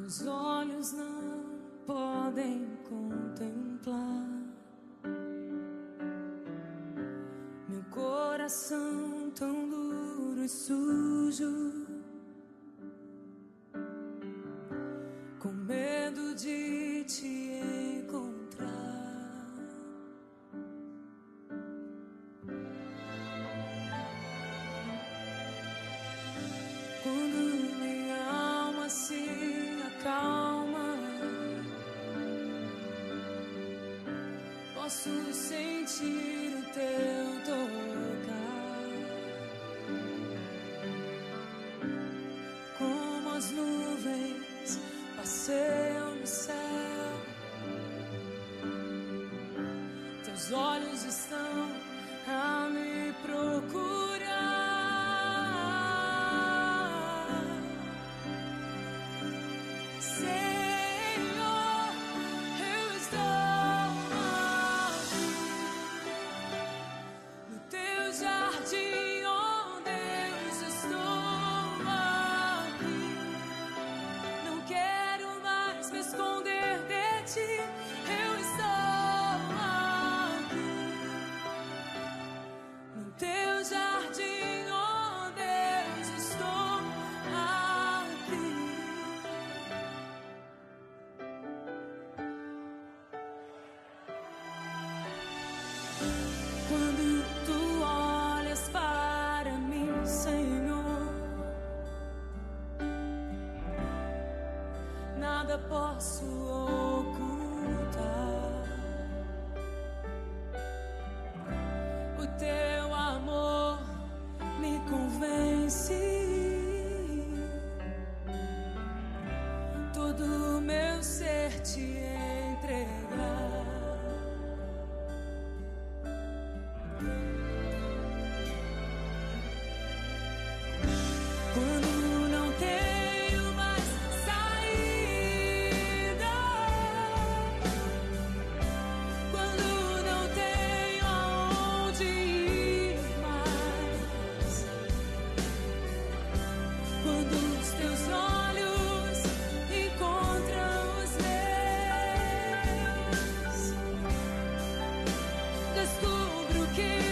Meus olhos não podem contemplar, meu coração tão duro e sujo, com medo de te encontrar. Quando minha alma se acalma, posso sentir o teu tocar, como as nuvens passeiam no céu. Teus olhos estão a me procurar. Quando tu olhas para mim, Senhor, nada posso ocultar. O teu amor me convence, todo o meu ser te entregar. Quando não tenho mais saída, quando não tenho aonde ir mais, quando os teus olhos encontram os meus, descubro que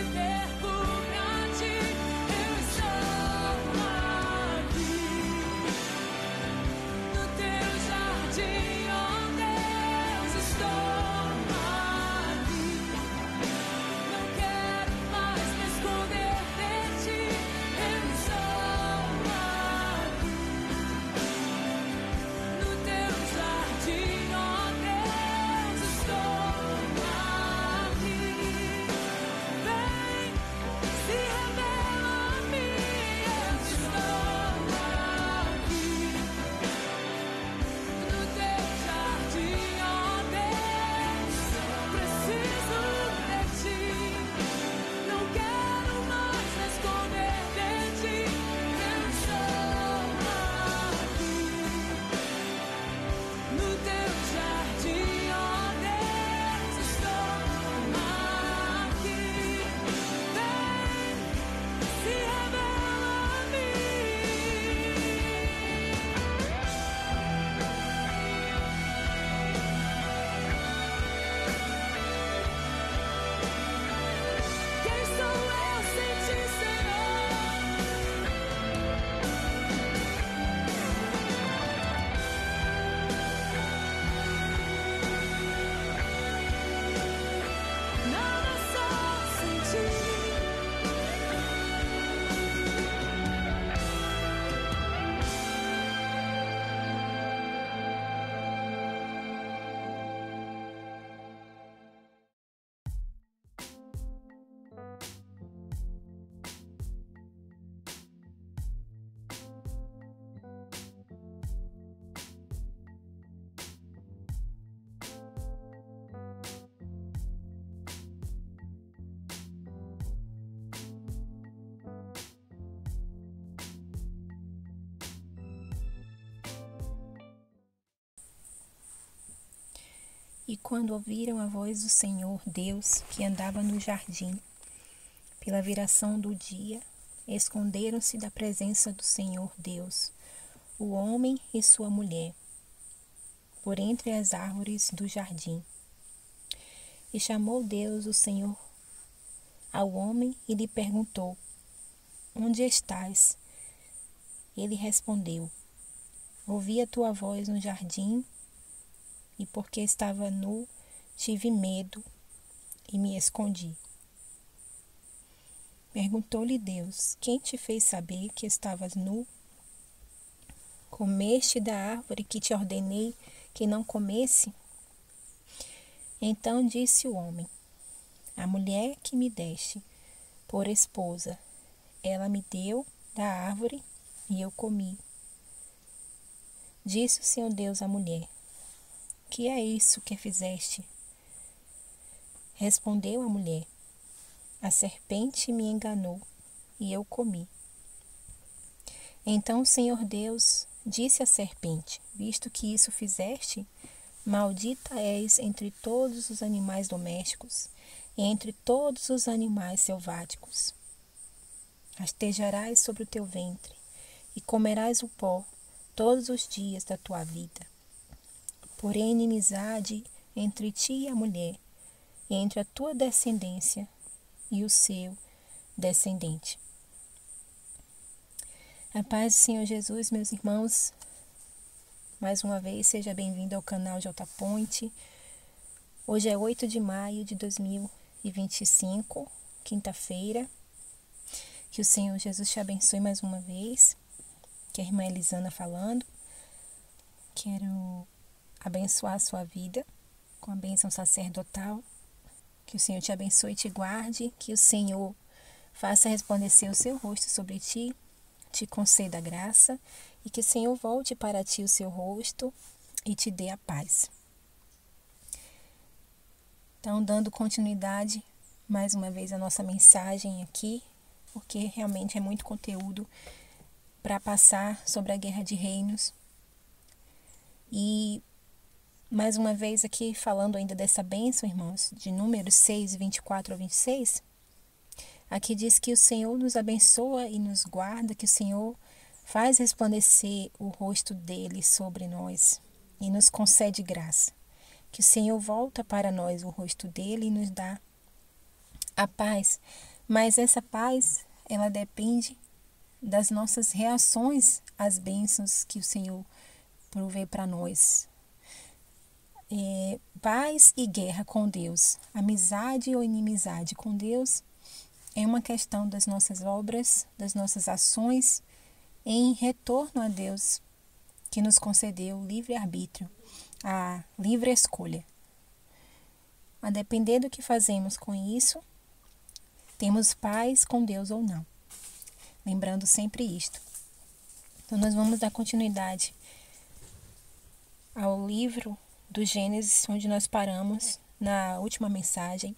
E quando ouviram a voz do Senhor Deus, que andava no jardim, pela viração do dia, esconderam-se da presença do Senhor Deus, o homem e sua mulher, por entre as árvores do jardim. E chamou Deus, o Senhor, ao homem e lhe perguntou: Onde estás? Ele respondeu: Ouvi a tua voz no jardim, e porque estava nu, tive medo e me escondi. Perguntou-lhe Deus: Quem te fez saber que estavas nu? Comeste da árvore que te ordenei que não comesse? Então disse o homem: A mulher que me deste por esposa, ela me deu da árvore e eu comi. Disse o Senhor Deus à mulher: Que é isso que fizeste? Respondeu a mulher: A serpente me enganou e eu comi. Então o Senhor Deus disse à serpente: Visto que isso fizeste, maldita és entre todos os animais domésticos e entre todos os animais selváticos. Rastejarás sobre o teu ventre e comerás o pó todos os dias da tua vida. Porém, inimizade entre ti e a mulher, e entre a tua descendência e o seu descendente. A paz do Senhor Jesus, meus irmãos. Mais uma vez, seja bem-vindo ao canal J Point. Hoje é 8 de maio de 2025, quinta-feira. Que o Senhor Jesus te abençoe mais uma vez. Que a irmã Elisana falando. Quero abençoar a sua vida com a bênção sacerdotal. Que o Senhor te abençoe e te guarde. Que o Senhor faça resplandecer o seu rosto sobre ti, te conceda graça e que o Senhor volte para ti o seu rosto e te dê a paz. Então, dando continuidade mais uma vez a nossa mensagem aqui, porque realmente é muito conteúdo para passar sobre a guerra de reinos. E mais uma vez aqui falando ainda dessa bênção, irmãos, de Números 6, 24 a 26, aqui diz que o Senhor nos abençoa e nos guarda, que o Senhor faz resplandecer o rosto dele sobre nós e nos concede graça. Que o Senhor volta para nós o rosto dele e nos dá a paz. Mas essa paz, ela depende das nossas reações às bênçãos que o Senhor provê para nós. Paz e guerra com Deus, amizade ou inimizade com Deus, é uma questão das nossas obras, das nossas ações, em retorno a Deus, que nos concedeu o livre-arbítrio, a livre escolha. A depender do que fazemos com isso, temos paz com Deus ou não. Lembrando sempre isto. Então, nós vamos dar continuidade ao livro do Gênesis, onde nós paramos na última mensagem,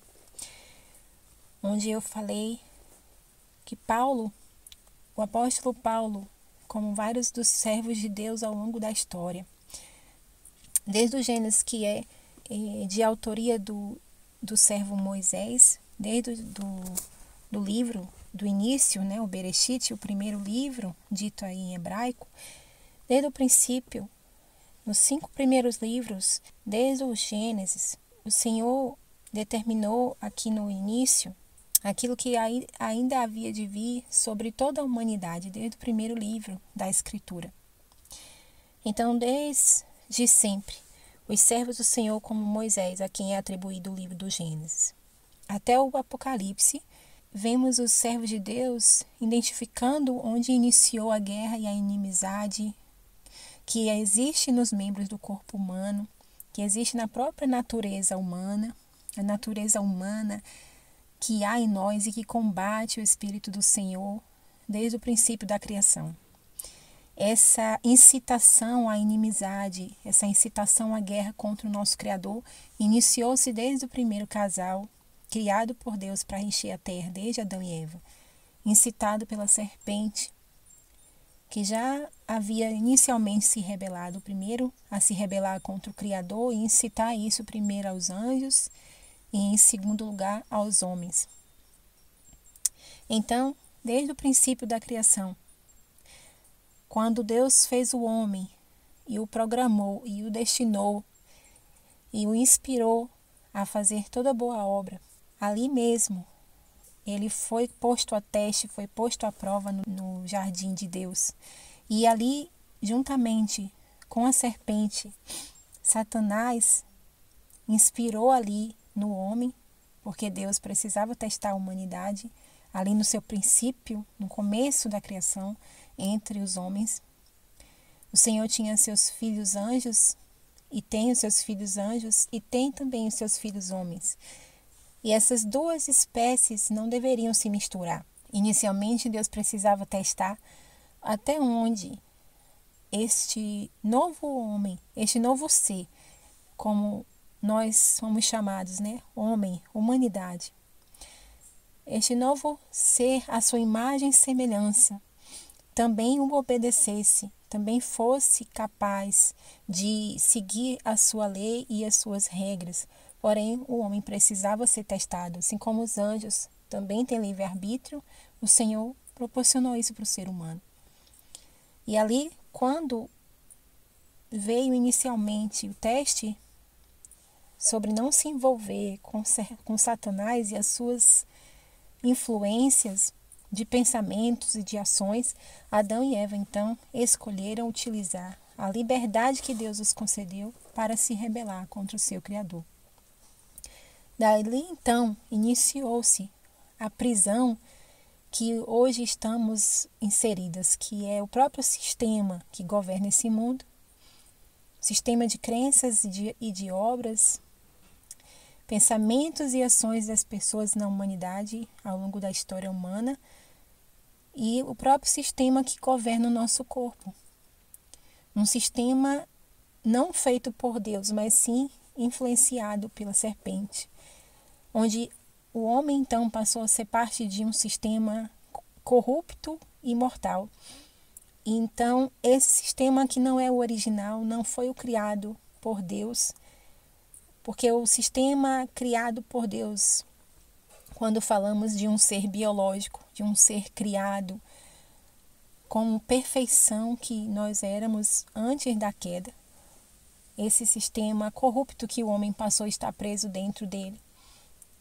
onde eu falei que Paulo, o apóstolo Paulo, como vários dos servos de Deus ao longo da história, desde o Gênesis, que é de autoria do servo Moisés, desde do livro do início, né, o Bereshit, o primeiro livro, dito aí em hebraico, desde o princípio, nos 5 primeiros livros, desde o Gênesis, o Senhor determinou aqui no início aquilo que ainda havia de vir sobre toda a humanidade, desde o primeiro livro da Escritura. Então, desde sempre, os servos do Senhor, como Moisés, a quem é atribuído o livro do Gênesis, até o Apocalipse, vemos os servos de Deus identificando onde iniciou a guerra e a inimizade que existe nos membros do corpo humano, que existe na própria natureza humana, a natureza humana que há em nós e que combate o Espírito do Senhor desde o princípio da criação. Essa incitação à inimizade, essa incitação à guerra contra o nosso Criador, iniciou-se desde o primeiro casal, criado por Deus para encher a terra, desde Adão e Eva, incitado pela serpente, que já havia inicialmente se rebelado, primeiro a se rebelar contra o Criador e incitar isso primeiro aos anjos e em segundo lugar aos homens. Então, desde o princípio da criação, quando Deus fez o homem e o programou e o destinou e o inspirou a fazer toda boa obra. Ali mesmo, ele foi posto a teste, foi posto à prova no jardim de Deus. E ali, juntamente com a serpente, Satanás inspirou ali no homem, porque Deus precisava testar a humanidade, ali no seu princípio, no começo da criação, entre os homens. O Senhor tinha seus filhos anjos, e tem os seus filhos anjos, e tem também os seus filhos homens. E essas duas espécies não deveriam se misturar. Inicialmente, Deus precisava testar até onde este novo homem, este novo ser, como nós somos chamados, né? Homem, humanidade. Este novo ser, a sua imagem e semelhança, também o obedecesse, também fosse capaz de seguir a sua lei e as suas regras. Porém, o homem precisava ser testado. Assim como os anjos também têm livre-arbítrio, o Senhor proporcionou isso para o ser humano. E ali, quando veio inicialmente o teste sobre não se envolver com Satanás e as suas influências de pensamentos e de ações, Adão e Eva então escolheram utilizar a liberdade que Deus os concedeu para se rebelar contra o seu Criador. Dali então iniciou-se a prisão que hoje estamos inseridas, que é o próprio sistema que governa esse mundo, sistema de crenças e de obras, pensamentos e ações das pessoas na humanidade ao longo da história humana e o próprio sistema que governa o nosso corpo. Um sistema não feito por Deus, mas sim influenciado pela serpente, onde o homem então passou a ser parte de um sistema corrupto e mortal. E então esse sistema que não é o original, não foi o criado por Deus, porque o sistema criado por Deus, quando falamos de um ser biológico, de um ser criado com perfeição que nós éramos antes da queda, esse sistema corrupto que o homem passou a estar preso dentro dele,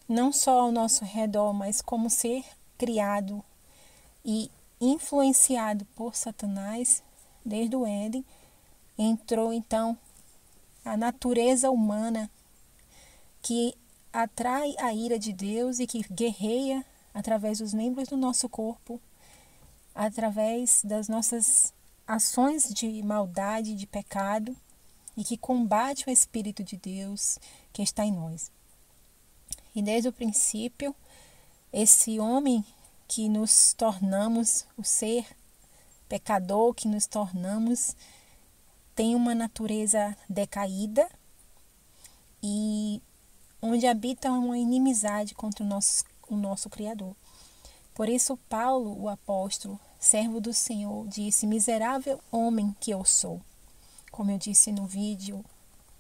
não só ao nosso redor, mas como ser criado e influenciado por Satanás desde o Éden, entrou então a natureza humana que atrai a ira de Deus e que guerreia através dos membros do nosso corpo, através das nossas ações de maldade, de pecado, e que combate o Espírito de Deus que está em nós. E desde o princípio, esse homem que nos tornamos, o ser pecador que nos tornamos, tem uma natureza decaída e onde habita uma inimizade contra o nosso Criador. Por isso Paulo, o apóstolo, servo do Senhor, disse: miserável homem que eu sou. Como eu disse no vídeo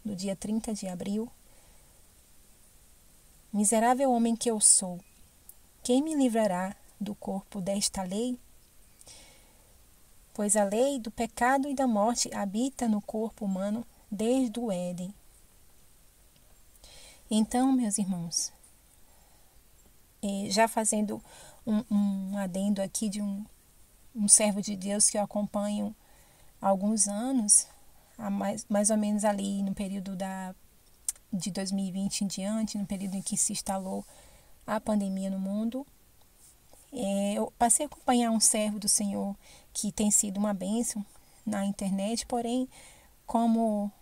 do dia 30 de abril, miserável homem que eu sou, quem me livrará do corpo desta lei? Pois a lei do pecado e da morte habita no corpo humano desde o Éden. Então, meus irmãos, já fazendo um adendo aqui de um servo de Deus que eu acompanho há alguns anos, mais ou menos ali no período de 2020 em diante, no período em que se instalou a pandemia no mundo, eu passei a acompanhar um servo do Senhor que tem sido uma bênção na internet, porém, como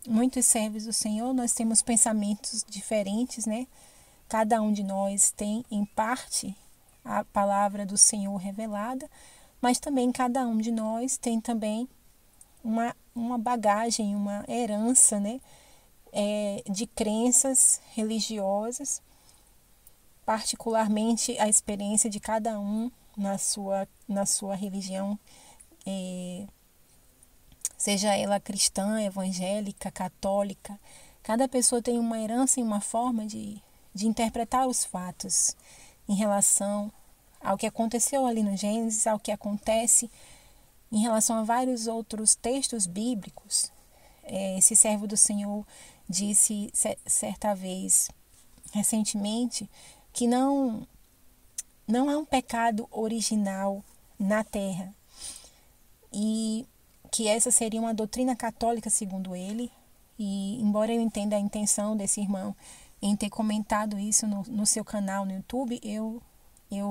muitos servos do Senhor, nós temos pensamentos diferentes, né? Cada um de nós tem, em parte, a palavra do Senhor revelada, mas também cada um de nós tem também uma bagagem, uma herança, né? De crenças religiosas, particularmente a experiência de cada um na sua religião, seja ela cristã, evangélica, católica. Cada pessoa tem uma herança e uma forma de interpretar os fatos em relação ao que aconteceu ali no Gênesis, ao que acontece em relação a vários outros textos bíblicos. Esse servo do Senhor disse certa vez, recentemente, que não há um pecado original na terra, e que essa seria uma doutrina católica, segundo ele. E embora eu entenda a intenção desse irmão em ter comentado isso no seu canal no YouTube, eu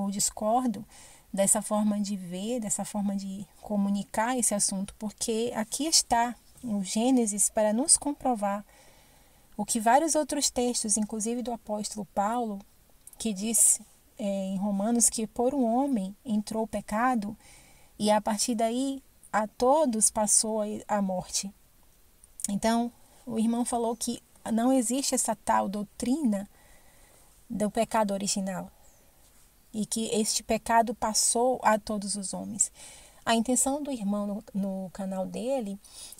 discordo dessa forma de ver, dessa forma de comunicar esse assunto, porque aqui está o Gênesis para nos comprovar o que vários outros textos, inclusive do apóstolo Paulo, que diz em Romanos que por um homem entrou o pecado e a partir daí a todos passou a morte. Então, o irmão falou que não existe essa tal doutrina do pecado original e que este pecado passou a todos os homens. A intenção do irmão no canal dele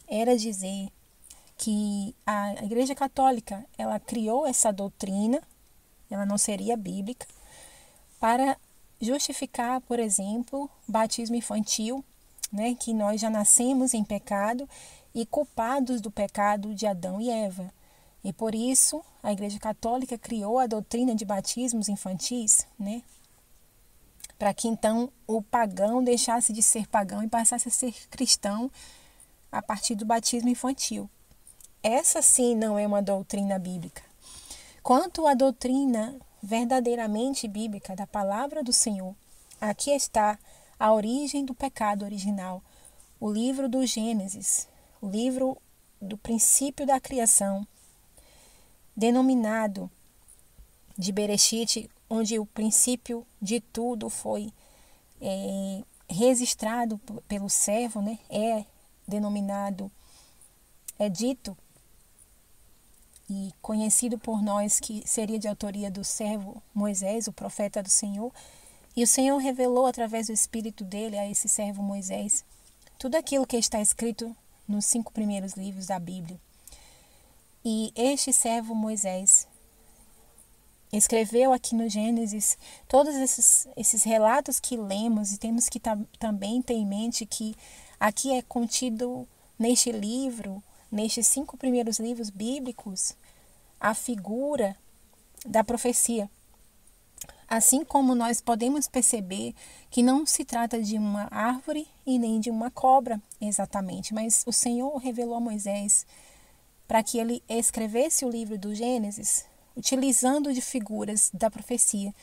era dizer que a Igreja Católica, ela criou essa doutrina, ela não seria bíblica, para justificar, por exemplo, batismo infantil, né, que nós já nascemos em pecado e culpados do pecado de Adão e Eva. E por isso a Igreja Católica criou a doutrina de batismos infantis, né, para que então o pagão deixasse de ser pagão e passasse a ser cristão a partir do batismo infantil. Essa sim não é uma doutrina bíblica. Quanto à doutrina verdadeiramente bíblica da palavra do Senhor, aqui está a origem do pecado original, o livro do Gênesis, o livro do princípio da criação, denominado de Bereshit, onde o princípio de tudo foi registrado pelo servo, né? É dito e conhecido por nós que seria de autoria do servo Moisés, o profeta do Senhor. E o Senhor revelou através do Espírito dele a esse servo Moisés tudo aquilo que está escrito nos 5 primeiros livros da Bíblia. E este servo Moisés escreveu aqui no Gênesis todos esses relatos que lemos, e temos que também ter em mente que aqui é contido neste livro, nestes 5 primeiros livros bíblicos, a figura da profecia. Assim como nós podemos perceber que não se trata de uma árvore e nem de uma cobra exatamente, mas o Senhor revelou a Moisés para que ele escrevesse o livro do Gênesis, utilizando de figuras da profecia,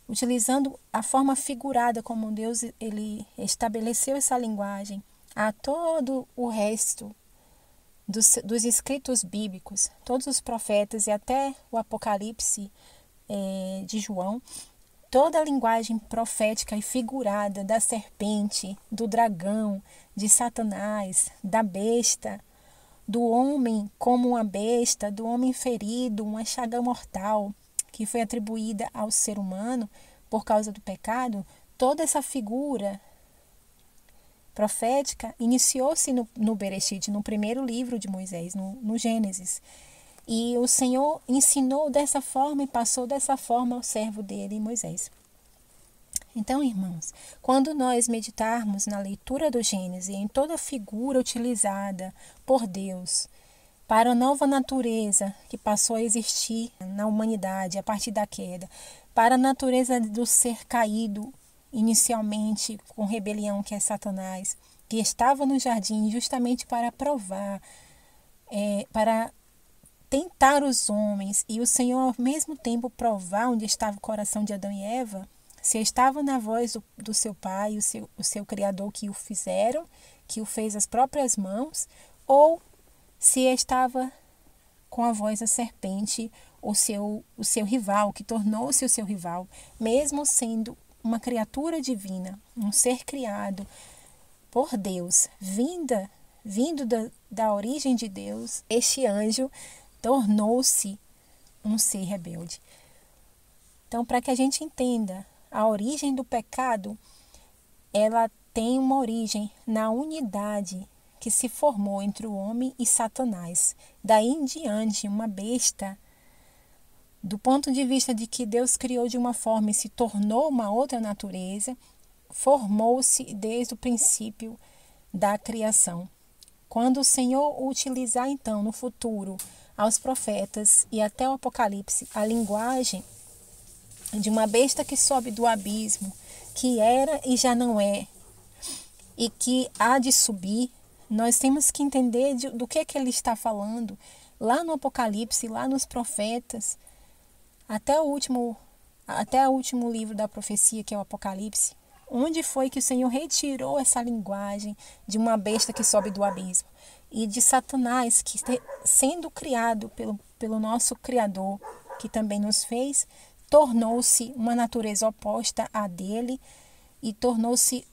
utilizando a forma figurada como Deus ele estabeleceu essa linguagem a todo o resto dos escritos bíblicos, todos os profetas e até o Apocalipse de João, toda a linguagem profética e figurada da serpente, do dragão, de Satanás, da besta, do homem como uma besta, do homem ferido, uma chaga mortal que foi atribuída ao ser humano por causa do pecado, toda essa figura profética iniciou-se no Bereshit, no primeiro livro de Moisés, no Gênesis. E o Senhor ensinou dessa forma e passou dessa forma ao servo dele, Moisés. Então, irmãos, quando nós meditarmos na leitura do Gênesis, em toda a figura utilizada por Deus para a nova natureza que passou a existir na humanidade a partir da queda, para a natureza do ser caído inicialmente com rebelião, que é Satanás, que estava no jardim justamente para provar, para tentar os homens, e o Senhor ao mesmo tempo provar onde estava o coração de Adão e Eva, se estava na voz do seu pai, o seu Criador que o fizeram, que o fez às próprias mãos, ou se estava com a voz da serpente, o seu rival, que tornou-se o seu rival, mesmo sendo uma criatura divina, um ser criado por Deus, vindo da origem de Deus, este anjo tornou-se um ser rebelde. Então, para que a gente entenda a origem do pecado, ela tem uma origem na unidade que se formou entre o homem e Satanás. Daí em diante, uma besta, do ponto de vista de que Deus criou de uma forma e se tornou uma outra natureza, formou-se desde o princípio da criação. Quando o Senhor utilizar então no futuro aos profetas e até o Apocalipse a linguagem de uma besta que sobe do abismo, que era e já não é, e que há de subir, nós temos que entender do que ele está falando lá no Apocalipse, lá nos profetas, até o último livro da profecia, que é o Apocalipse. Onde foi que o Senhor retirou essa linguagem de uma besta que sobe do abismo e de Satanás, que sendo criado pelo nosso Criador, que também nos fez, tornou-se uma natureza oposta à dele e tornou-se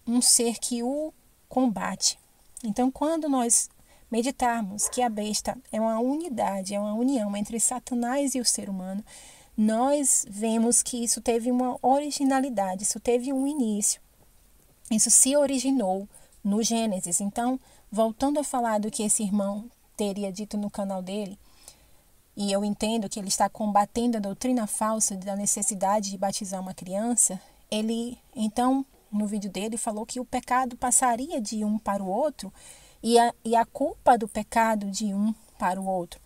um ser que o combate. Então, quando nós meditarmos que a besta é uma unidade, é uma união entre Satanás e o ser humano, nós vemos que isso teve uma originalidade, isso teve um início. Isso se originou no Gênesis. Então, voltando a falar do que esse irmão teria dito no canal dele, e eu entendo que ele está combatendo a doutrina falsa da necessidade de batizar uma criança, ele, então, no vídeo dele, falou que o pecado passaria de um para o outro e a culpa do pecado de um para o outro.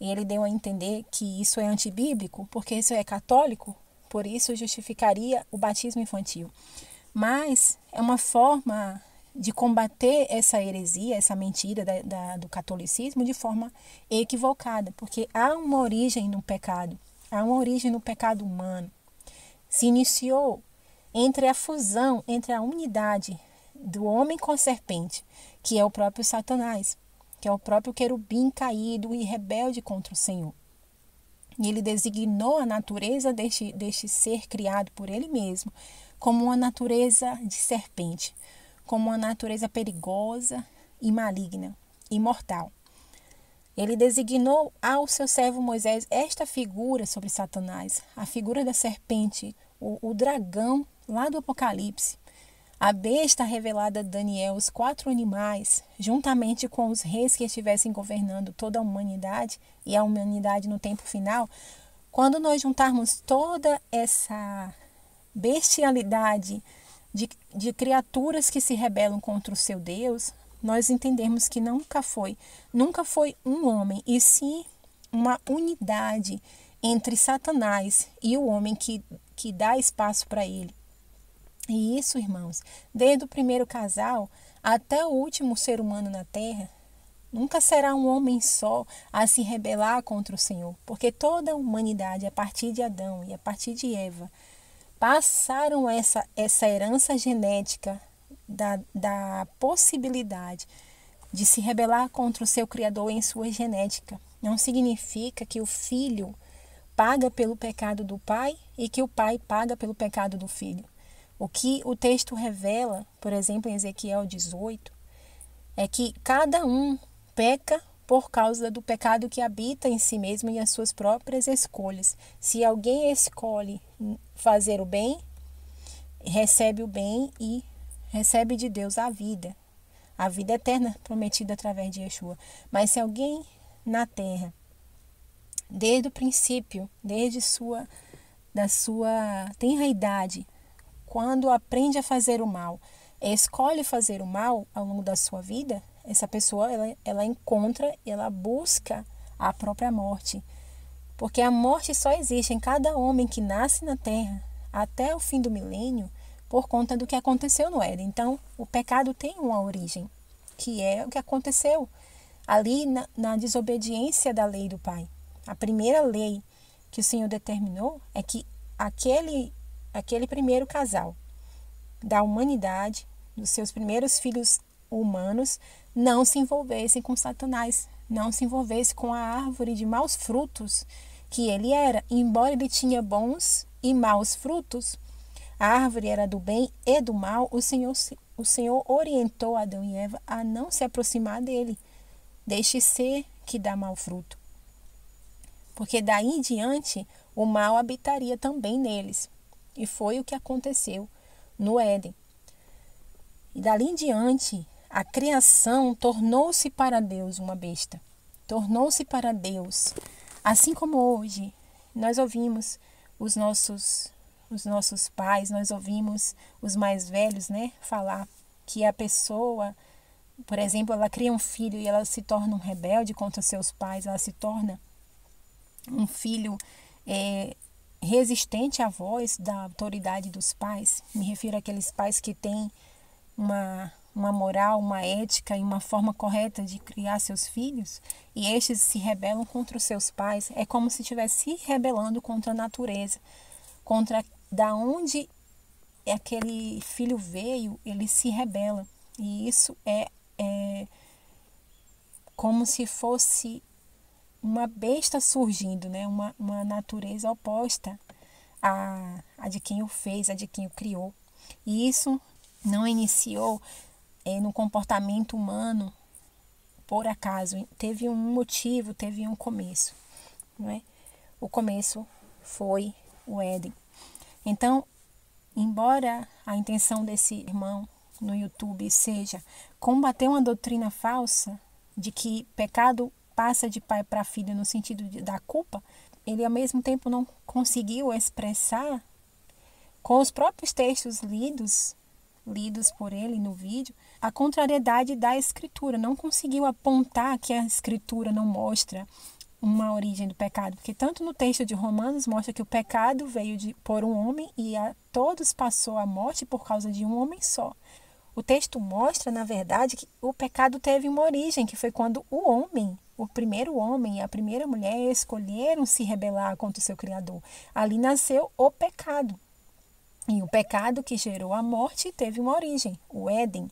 E ele deu a entender que isso é antibíblico, porque isso é católico, por isso justificaria o batismo infantil. Mas é uma forma de combater essa heresia, essa mentira do catolicismo de forma equivocada, porque há uma origem no pecado, há uma origem no pecado humano. Se iniciou entre a fusão, entre a unidade do homem com a serpente, que é o próprio Satanás, que é o próprio querubim caído e rebelde contra o Senhor. E ele designou a natureza deste ser criado por ele mesmo como uma natureza de serpente, como uma natureza perigosa e maligna e mortal. Ele designou ao seu servo Moisés esta figura sobre Satanás, a figura da serpente, o dragão lá do Apocalipse, a besta revelada a Daniel, os 4 animais, juntamente com os reis que estivessem governando toda a humanidade e a humanidade no tempo final. Quando nós juntarmos toda essa bestialidade de criaturas que se rebelam contra o seu Deus, nós entendemos que nunca foi um homem, e sim uma unidade entre Satanás e o homem que dá espaço para ele. E isso, irmãos, desde o primeiro casal até o último ser humano na terra, nunca será um homem só a se rebelar contra o Senhor, porque toda a humanidade, a partir de Adão e a partir de Eva, passaram essa herança genética da possibilidade de se rebelar contra o seu Criador em sua genética. Não significa que o filho paga pelo pecado do pai e que o pai paga pelo pecado do filho. O que o texto revela, por exemplo, em Ezequiel 18, é que cada um peca por causa do pecado que habita em si mesmo e as suas próprias escolhas. Se alguém escolhe fazer o bem, recebe o bem e recebe de Deus a vida eterna prometida através de Yeshua. Mas se alguém na terra, desde o princípio, desde da sua tenra idade, quando aprende a fazer o mal, escolhe fazer o mal ao longo da sua vida, essa pessoa ela busca a própria morte. Porque a morte só existe em cada homem que nasce na terra até o fim do milênio por conta do que aconteceu no Éden. Então, o pecado tem uma origem, que é o que aconteceu ali na desobediência da lei do Pai. A primeira lei que o Senhor determinou é que aquele primeiro casal da humanidade, dos seus primeiros filhos humanos, não se envolvessem com Satanás, não se envolvesse com a árvore de maus frutos que ele era. Embora ele tinha bons e maus frutos, a árvore era do bem e do mal, o Senhor orientou Adão e Eva a não se aproximar dele. Deixe ser que dá mau fruto. Porque daí em diante o mal habitaria também neles. E foi o que aconteceu no Éden. E dali em diante, a criação tornou-se para Deus uma besta. Tornou-se para Deus. Assim como hoje, nós ouvimos os nossos pais, nós ouvimos os mais velhos, falar que a pessoa, por exemplo, ela cria um filho e ela se torna um rebelde contra seus pais, ela se torna um filho resistente à voz da autoridade dos pais. Me refiro àqueles pais que têm uma moral, uma ética e uma forma correta de criar seus filhos, e estes se rebelam contra os seus pais. É como se estivesse se rebelando contra a natureza, contra da onde aquele filho veio, ele se rebela. E isso é como se fosse uma besta surgindo, né? Uma natureza oposta à de quem o fez, à de quem o criou. E isso não iniciou no comportamento humano por acaso. Teve um motivo, teve um começo, não é? O começo foi o Éden. Então, embora a intenção desse irmão no YouTube seja combater uma doutrina falsa de que pecado passa de pai para filho no sentido da culpa, ele ao mesmo tempo não conseguiu expressar com os próprios textos lidos por ele no vídeo, a contrariedade da escritura. Não conseguiu apontar que a escritura não mostra uma origem do pecado, porque tanto no texto de Romanos mostra que o pecado veio por um homem e a todos passou a morte por causa de um homem só. O texto mostra, na verdade, que o pecado teve uma origem, que foi quando o primeiro homem e a primeira mulher escolheram se rebelar contra o seu Criador. Ali nasceu o pecado. E o pecado que gerou a morte teve uma origem, o Éden,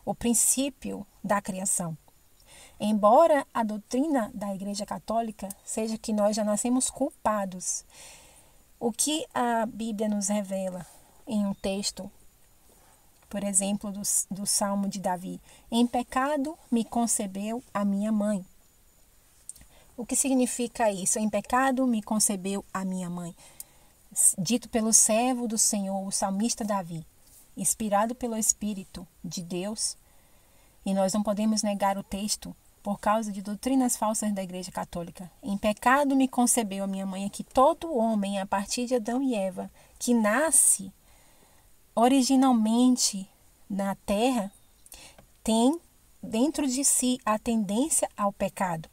o princípio da criação. Embora a doutrina da Igreja Católica seja que nós já nascemos culpados, o que a Bíblia nos revela em um texto, por exemplo, do Salmo de Davi: em pecado me concebeu a minha mãe. O que significa isso? Em pecado me concebeu a minha mãe. Dito pelo servo do Senhor, o salmista Davi, inspirado pelo Espírito de Deus, e nós não podemos negar o texto por causa de doutrinas falsas da Igreja Católica. Em pecado me concebeu a minha mãe. É que todo homem, a partir de Adão e Eva, que nasce originalmente na terra, tem dentro de si a tendência ao pecado,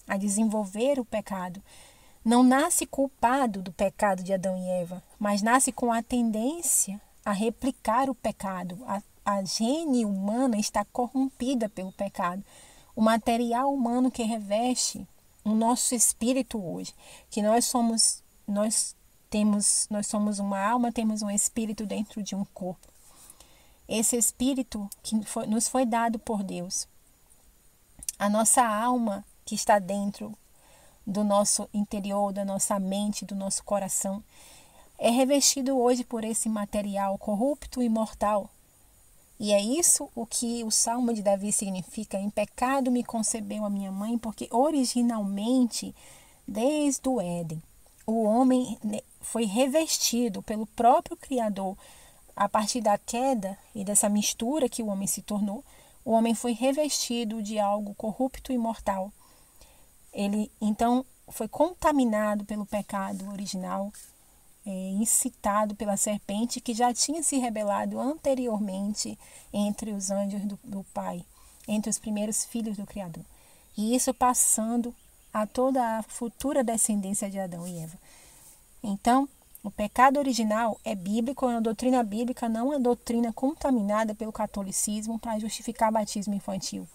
a desenvolver o pecado. Não nasce culpado do pecado de Adão e Eva, mas nasce com a tendência a replicar o pecado. A gene humana está corrompida pelo pecado. O material humano que reveste o nosso espírito hoje, que nós somos uma alma, temos um espírito dentro de um corpo. Esse espírito que nos foi dado por Deus, a nossa alma que está dentro do nosso interior, da nossa mente, do nosso coração, é revestido hoje por esse material corrupto e mortal. E é isso o que o Salmo de Davi significa: em pecado me concebeu a minha mãe, porque originalmente, desde o Éden, o homem foi revestido pelo próprio Criador. A partir da queda e dessa mistura que o homem se tornou, o homem foi revestido de algo corrupto e mortal. Ele, então, foi contaminado pelo pecado original, incitado pela serpente que já tinha se rebelado anteriormente entre os anjos do Pai, entre os primeiros filhos do Criador. E isso passando a toda a futura descendência de Adão e Eva. Então, o pecado original é bíblico, é uma doutrina bíblica, não é doutrina contaminada pelo catolicismo para justificar batismo infantil.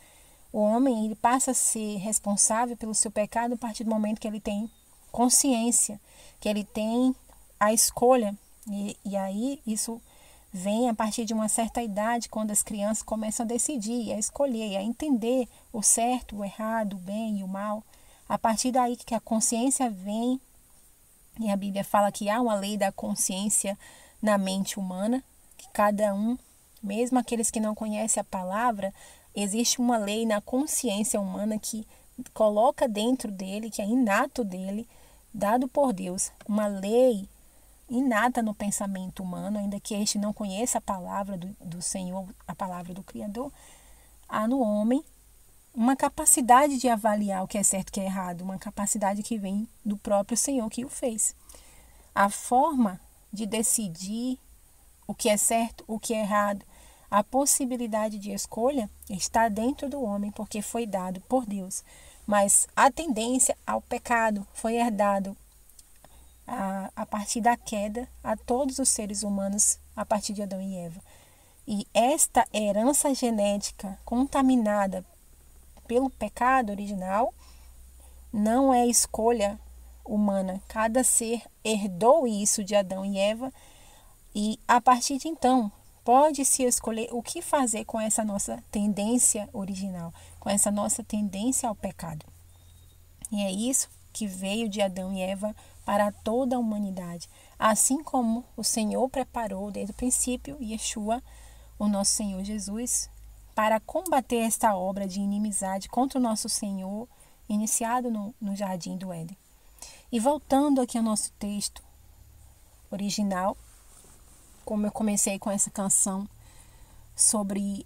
O homem, ele passa a ser responsável pelo seu pecado a partir do momento que ele tem consciência, que ele tem a escolha. E aí isso vem a partir de uma certa idade, quando as crianças começam a decidir, a escolher, a entender o certo, o errado, o bem e o mal. A partir daí que a consciência vem, e a Bíblia fala que há uma lei da consciência na mente humana, que cada um, mesmo aqueles que não conhecem a palavra, existe uma lei na consciência humana que coloca dentro dele, que é inato dele, dado por Deus, uma lei inata no pensamento humano, ainda que este não conheça a palavra do Senhor, a palavra do Criador. Há no homem uma capacidade de avaliar o que é certo e o que é errado, uma capacidade que vem do próprio Senhor que o fez. A forma de decidir o que é certo, o que é errado, A possibilidade de escolha está dentro do homem, porque foi dado por Deus. Mas a tendência ao pecado foi herdado a partir da queda a todos os seres humanos, a partir de Adão e Eva. E esta herança genética contaminada pelo pecado original não é escolha humana. Cada ser herdou isso de Adão e Eva e, a partir de então, pode-se escolher o que fazer com essa nossa tendência original, com essa nossa tendência ao pecado. E é isso que veio de Adão e Eva para toda a humanidade. Assim como o Senhor preparou desde o princípio, Yeshua, o nosso Senhor Jesus, para combater esta obra de inimizade contra o nosso Senhor, iniciado no Jardim do Éden. E voltando aqui ao nosso texto original, como eu comecei com essa canção sobre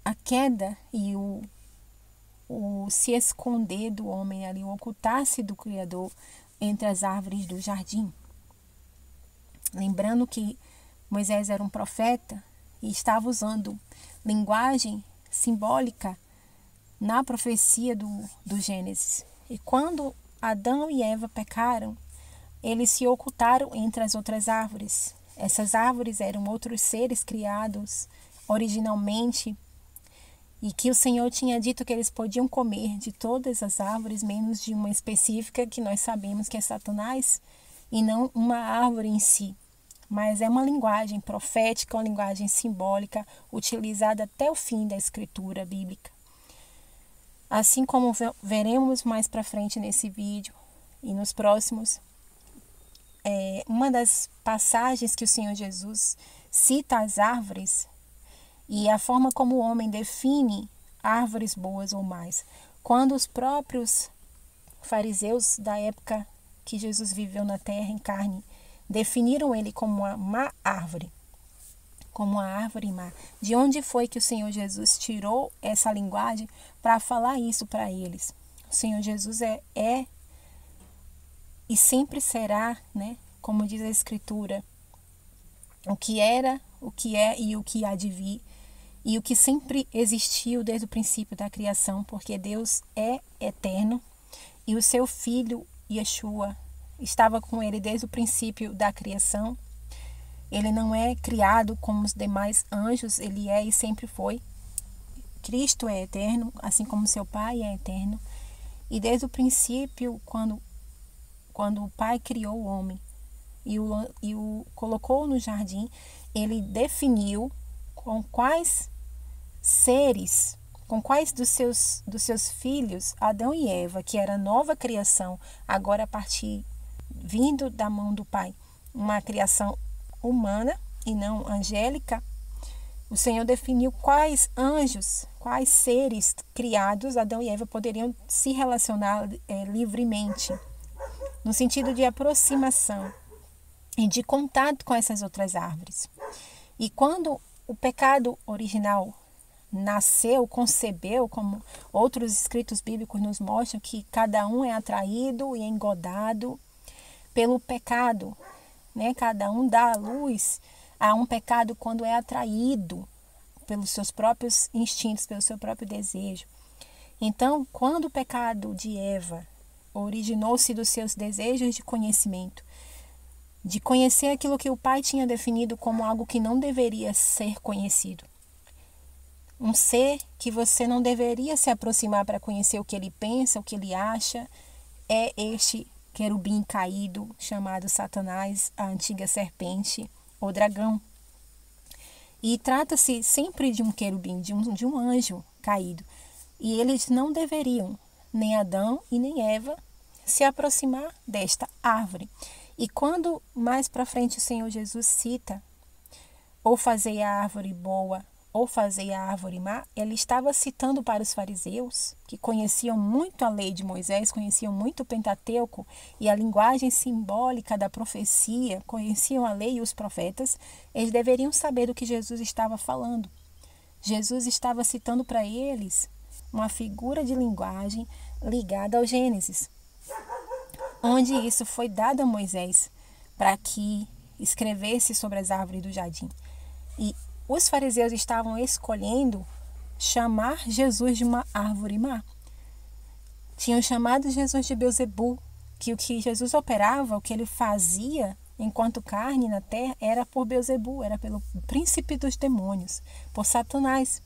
a queda e o se esconder do homem ali, o ocultar-se do Criador entre as árvores do jardim. Lembrando que Moisés era um profeta e estava usando linguagem simbólica na profecia do Gênesis. E quando Adão e Eva pecaram, eles se ocultaram entre as outras árvores. Essas árvores eram outros seres criados originalmente e que o Senhor tinha dito que eles podiam comer de todas as árvores, menos de uma específica que nós sabemos que é Satanás, e não uma árvore em si. Mas é uma linguagem profética, uma linguagem simbólica, utilizada até o fim da escritura bíblica. Assim como veremos mais para frente nesse vídeo e nos próximos, uma das passagens que o Senhor Jesus cita as árvores e a forma como o homem define árvores boas ou mais. Quando os próprios fariseus da época que Jesus viveu na terra em carne definiram ele como uma má árvore, como uma árvore má. De onde foi que o Senhor Jesus tirou essa linguagem para falar isso para eles? O Senhor Jesus é e sempre será, né, como diz a Escritura, o que era, o que é e o que há de vir, e o que sempre existiu desde o princípio da criação, porque Deus é eterno e o seu Filho, Yeshua, estava com ele desde o princípio da criação. Ele não é criado como os demais anjos, ele é e sempre foi. Cristo é eterno, assim como seu Pai é eterno. E desde o princípio, quando o Pai criou o homem e o colocou no jardim, ele definiu com quais seres, com quais dos seus filhos, Adão e Eva, que era nova criação, agora a partir vindo da mão do Pai, uma criação humana e não angélica, o Senhor definiu quais anjos, quais seres criados Adão e Eva poderiam se relacionar livremente, no sentido de aproximação e de contato com essas outras árvores. E quando o pecado original nasceu, concebeu, como outros escritos bíblicos nos mostram, que cada um é atraído e engodado pelo pecado, né? Cada um dá a luz a um pecado quando é atraído pelos seus próprios instintos, pelo seu próprio desejo. Então, quando o pecado de Eva originou-se dos seus desejos de conhecimento, de conhecer aquilo que o Pai tinha definido como algo que não deveria ser conhecido. Um ser que você não deveria se aproximar para conhecer o que ele pensa, o que ele acha, é este querubim caído, chamado Satanás, a antiga serpente, ou dragão. E trata-se sempre de um querubim, de um anjo caído. E eles não deveriam, nem Adão e nem Eva, se aproximar desta árvore. E quando mais para frente o Senhor Jesus cita, ou fazei a árvore boa, ou fazei a árvore má, ele estava citando para os fariseus, que conheciam muito a lei de Moisés, conheciam muito o Pentateuco e a linguagem simbólica da profecia, conheciam a lei e os profetas, eles deveriam saber do que Jesus estava falando. Jesus estava citando para eles uma figura de linguagem ligada ao Gênesis, onde isso foi dado a Moisés para que escrevesse sobre as árvores do jardim. E os fariseus estavam escolhendo chamar Jesus de uma árvore má. Tinham chamado Jesus de Beelzebul, que o que Jesus operava, o que ele fazia enquanto carne na terra, era por Beelzebul, era pelo príncipe dos demônios, por Satanás,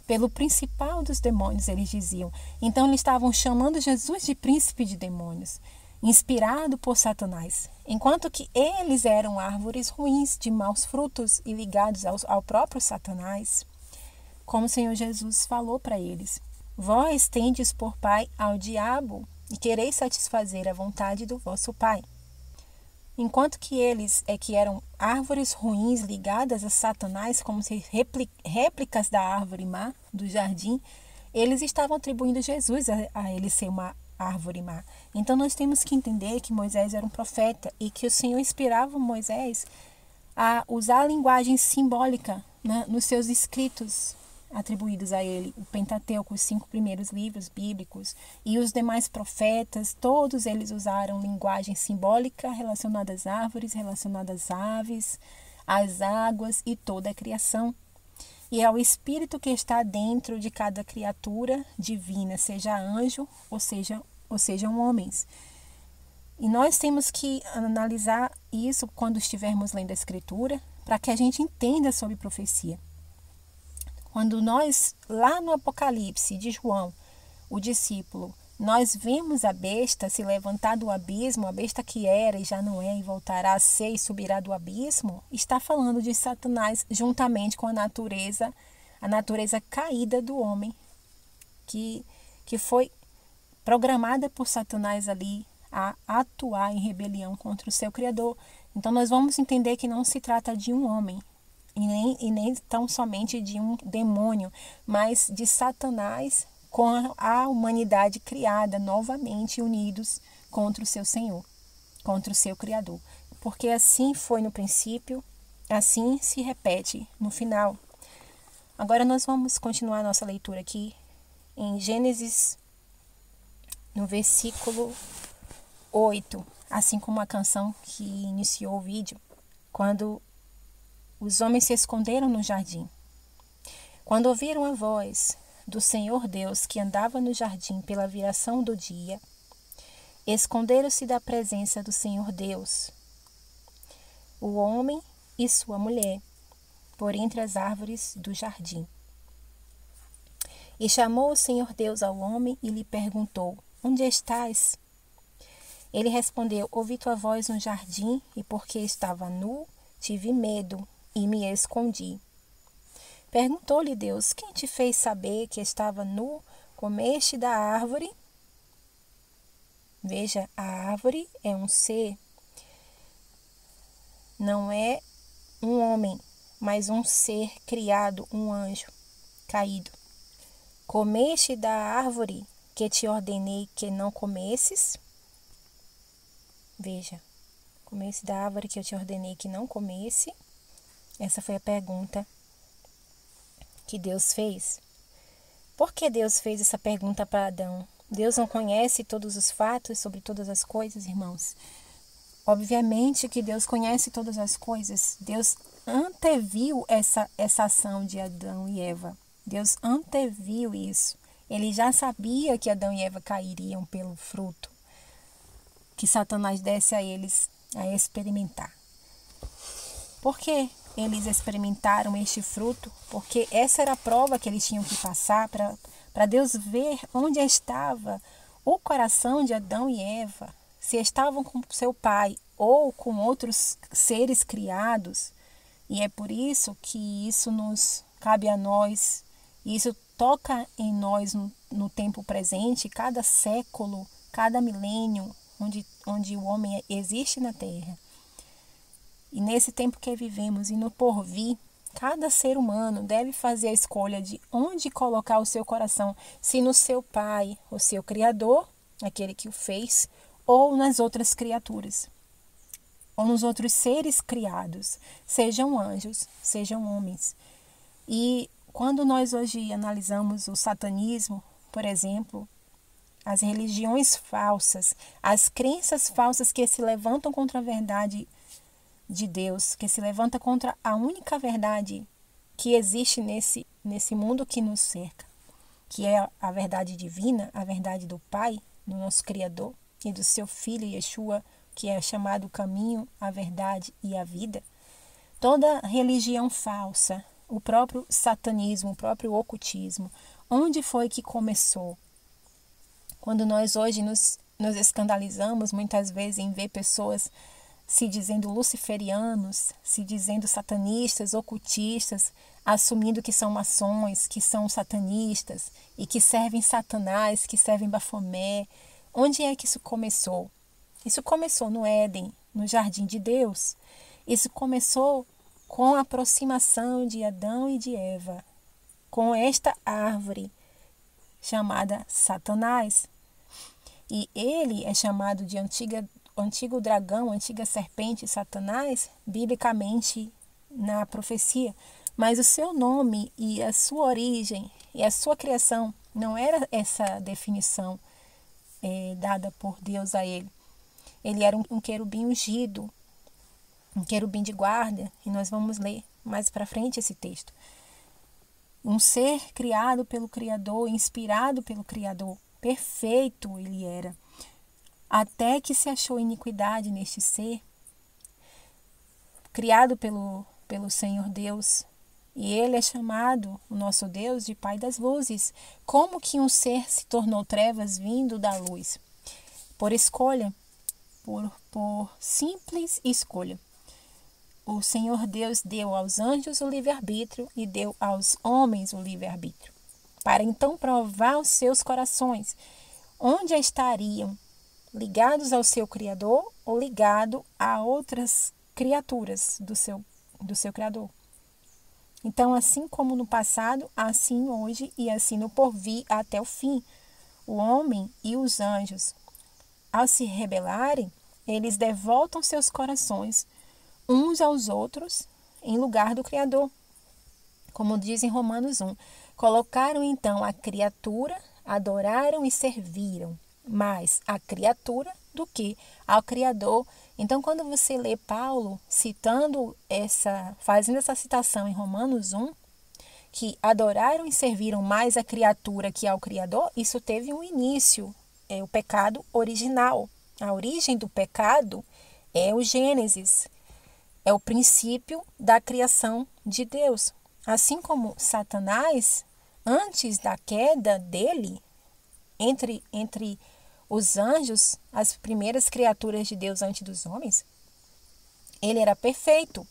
pelo principal dos demônios, eles diziam. Então eles estavam chamando Jesus de príncipe de demônios, inspirado por Satanás, enquanto que eles eram árvores ruins, de maus frutos e ligados ao próprio Satanás, como o Senhor Jesus falou para eles: vós tendes por pai ao diabo e quereis satisfazer a vontade do vosso pai. Enquanto que eles que eram árvores ruins ligadas a Satanás, como se réplicas da árvore má do jardim, eles estavam atribuindo Jesus a ele ser uma árvore má. Então nós temos que entender que Moisés era um profeta e que o Senhor inspirava Moisés a usar a linguagem simbólica, né, nos seus escritos atribuídos a ele, o Pentateuco, os 5 primeiros livros bíblicos, e os demais profetas, todos eles usaram linguagem simbólica relacionada às árvores, relacionada às aves, às águas e toda a criação. E ao Espírito que está dentro de cada criatura divina, seja anjo ou sejam homens. E nós temos que analisar isso quando estivermos lendo a Escritura, para que a gente entenda sobre profecia. Quando nós, lá no Apocalipse de João, o discípulo, nós vemos a besta se levantar do abismo, a besta que era e já não é e voltará a ser e subirá do abismo, está falando de Satanás juntamente com a natureza caída do homem, que foi programada por Satanás ali a atuar em rebelião contra o seu Criador. Então nós vamos entender que não se trata de um homem, e nem tão somente de um demônio, mas de Satanás com a humanidade criada novamente unidos contra o seu Senhor, contra o seu Criador. Porque assim foi no princípio, assim se repete no final. Agora nós vamos continuar a nossa leitura aqui em Gênesis, no versículo 8, assim como a canção que iniciou o vídeo, quando os homens se esconderam no jardim. Quando ouviram a voz do Senhor Deus que andava no jardim pela viração do dia, esconderam-se da presença do Senhor Deus, o homem e sua mulher, por entre as árvores do jardim. E chamou o Senhor Deus ao homem e lhe perguntou: onde estás? Ele respondeu: ouvi tua voz no jardim, e porque estava nu, tive medo e me escondi. Perguntou-lhe Deus: quem te fez saber que estava nu? Comeste da árvore? Veja, a árvore é um ser, não é um homem, mas um ser criado, um anjo caído. Comeste da árvore que te ordenei que não comesses? Veja, comeste da árvore que eu te ordenei que não comesse? Essa foi a pergunta que Deus fez. Por que Deus fez essa pergunta para Adão? Deus não conhece todos os fatos sobre todas as coisas, irmãos? Obviamente que Deus conhece todas as coisas. Deus anteviu essa ação de Adão e Eva. Deus anteviu isso. Ele já sabia que Adão e Eva cairiam pelo fruto que Satanás desse a eles a experimentar. Por que eles experimentaram este fruto? Porque essa era a prova que eles tinham que passar para Deus ver onde estava o coração de Adão e Eva, se estavam com seu pai ou com outros seres criados. E é por isso que isso nos cabe a nós, e isso toca em nós no tempo presente, cada século, cada milênio, onde o homem existe na Terra. E nesse tempo que vivemos e no porvir, cada ser humano deve fazer a escolha de onde colocar o seu coração, se no seu pai, o seu Criador, aquele que o fez, ou nas outras criaturas, ou nos outros seres criados, sejam anjos, sejam homens. E quando nós hoje analisamos o satanismo, por exemplo, as religiões falsas, as crenças falsas que se levantam contra a verdade de Deus, que se levanta contra a única verdade que existe nesse mundo que nos cerca, que é a verdade divina, a verdade do Pai, do nosso Criador, e do seu Filho Yeshua, que é chamado o caminho, a verdade e a vida. Toda religião falsa, o próprio satanismo, o próprio ocultismo, onde foi que começou? Quando nós hoje nos escandalizamos muitas vezes em ver pessoas se dizendo luciferianos, se dizendo satanistas, ocultistas, assumindo que são maçons, que são satanistas e que servem Satanás, que servem Bafomé. Onde é que isso começou? Isso começou no Éden, no jardim de Deus. Isso começou com a aproximação de Adão e de Eva, com esta árvore chamada Satanás. E ele é chamado de antigo dragão, antiga serpente, Satanás, biblicamente na profecia. Mas o seu nome e a sua origem e a sua criação não era essa definição dada por Deus a ele. Ele era um querubim ungido, um querubim de guarda, e nós vamos ler mais para frente esse texto. Um ser criado pelo Criador, inspirado pelo Criador, perfeito ele era. Até que se achou iniquidade neste ser, criado pelo Senhor Deus. E ele é chamado, o nosso Deus, de Pai das Luzes. Como que um ser se tornou trevas vindo da luz? Por escolha, por simples escolha. O Senhor Deus deu aos anjos o livre-arbítrio e deu aos homens o livre-arbítrio, para então provar os seus corações, onde estariam, ligados ao seu Criador ou ligado a outras criaturas do seu Criador. Então, assim como no passado, assim hoje e assim no porvir até o fim. O homem e os anjos, ao se rebelarem, eles devoltam seus corações uns aos outros em lugar do Criador. Como diz em Romanos 1, colocaram então a criatura, adoraram e serviram mais a criatura do que ao Criador. Então, quando você lê Paulo fazendo essa citação em Romanos 1, que adoraram e serviram mais a criatura que ao Criador, isso teve um início, é o pecado original. A origem do pecado é o Gênesis, é o princípio da criação de Deus. Assim como Satanás, antes da queda dele, entre os anjos, as primeiras criaturas de Deus antes dos homens, ele era perfeito,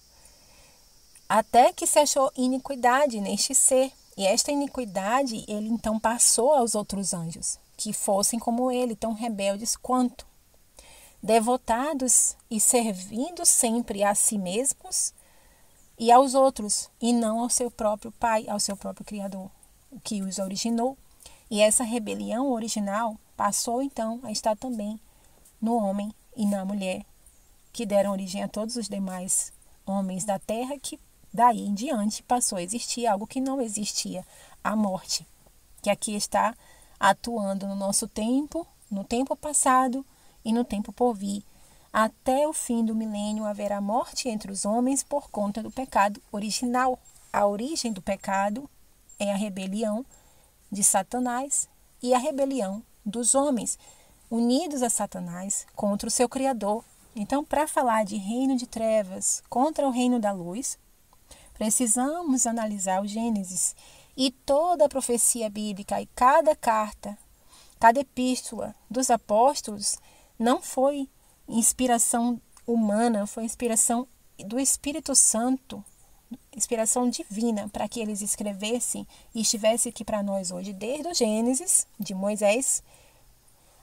até que se achou iniquidade neste ser. E esta iniquidade, ele então passou aos outros anjos, que fossem como ele, tão rebeldes quanto, devotados e servindo sempre a si mesmos e aos outros, e não ao seu próprio Pai, ao seu próprio Criador, o que os originou. E essa rebelião original passou então a estar também no homem e na mulher, que deram origem a todos os demais homens da terra, que daí em diante passou a existir algo que não existia, a morte, que aqui está atuando no nosso tempo, no tempo passado e no tempo por vir. Até o fim do milênio haverá morte entre os homens por conta do pecado original. A origem do pecado é a rebelião de Satanás e a rebelião dos homens, unidos a Satanás contra o seu Criador. Então, para falar de reino de trevas contra o reino da luz, precisamos analisar o Gênesis e toda a profecia bíblica, e cada carta, cada epístola dos apóstolos não foi inspiração humana, foi inspiração do Espírito Santo, inspiração divina, para que eles escrevessem e estivesse aqui para nós hoje, desde o Gênesis de Moisés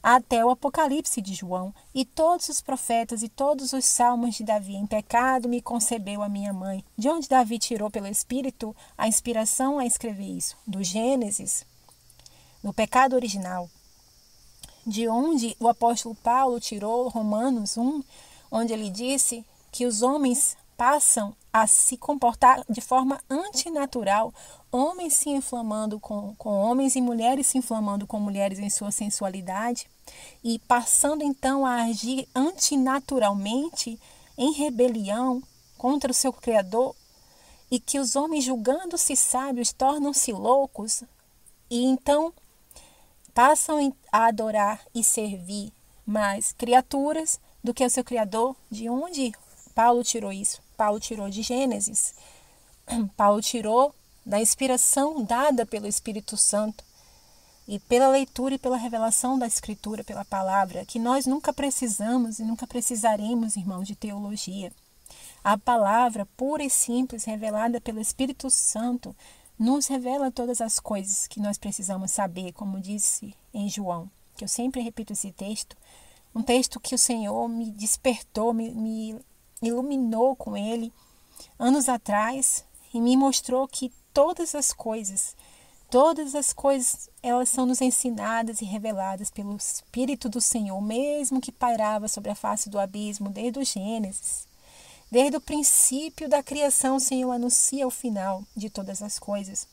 até o Apocalipse de João, e todos os profetas e todos os salmos de Davi. Em pecado me concebeu a minha mãe. De onde Davi tirou pelo Espírito a inspiração a escrever isso? Do Gênesis, do pecado original. De onde o apóstolo Paulo tirou Romanos 1, onde ele disse que os homens passam a se comportar de forma antinatural, homens se inflamando com homens e mulheres se inflamando com mulheres em sua sensualidade, e passando então a agir antinaturalmente em rebelião contra o seu Criador. e que os homens, julgando-se sábios, tornam-se loucos e então passam a adorar e servir mais criaturas do que o seu Criador. De onde Paulo tirou isso? Paulo tirou de Gênesis. Paulo tirou da inspiração dada pelo Espírito Santo e pela leitura e pela revelação da Escritura, pela palavra, que nós nunca precisamos e nunca precisaremos, irmãos, de teologia. A palavra pura e simples, revelada pelo Espírito Santo, nos revela todas as coisas que nós precisamos saber, como disse em João, que eu sempre repito esse texto, um texto que o Senhor me despertou, me iluminou com ele anos atrás e me mostrou que todas as coisas, elas são nos ensinadas e reveladas pelo Espírito do Senhor, mesmo que pairava sobre a face do abismo desde o Gênesis. Desde o princípio da criação, o Senhor anuncia o final de todas as coisas.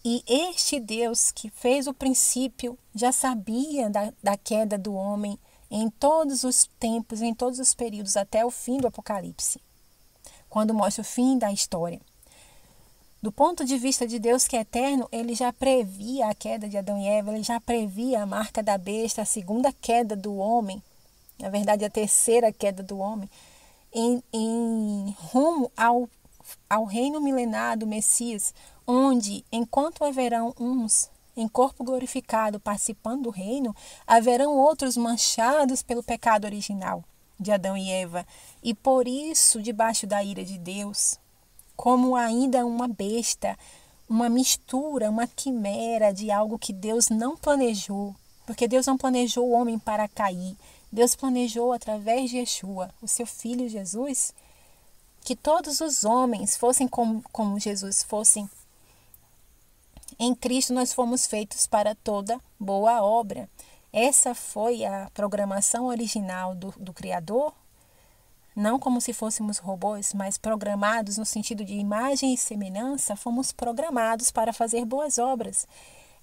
E este Deus que fez o princípio já sabia da queda do homem em todos os tempos, em todos os períodos, até o fim do Apocalipse, quando mostra o fim da história. Do ponto de vista de Deus que é eterno, ele já previa a queda de Adão e Eva, ele já previa a marca da besta, a segunda queda do homem, na verdade a terceira queda do homem, em rumo ao reino milenar do Messias, onde, enquanto haverão uns em corpo glorificado participando do reino, haverão outros manchados pelo pecado original de Adão e Eva, e por isso debaixo da ira de Deus, como ainda uma besta, uma mistura, uma quimera de algo que Deus não planejou, porque Deus não planejou o homem para cair. Deus planejou através de Yeshua, o seu Filho Jesus, que todos os homens fossem como Jesus, fossem em Cristo. Nós fomos feitos para toda boa obra. Essa foi a programação original do Criador, não como se fôssemos robôs, mas programados no sentido de imagem e semelhança, fomos programados para fazer boas obras.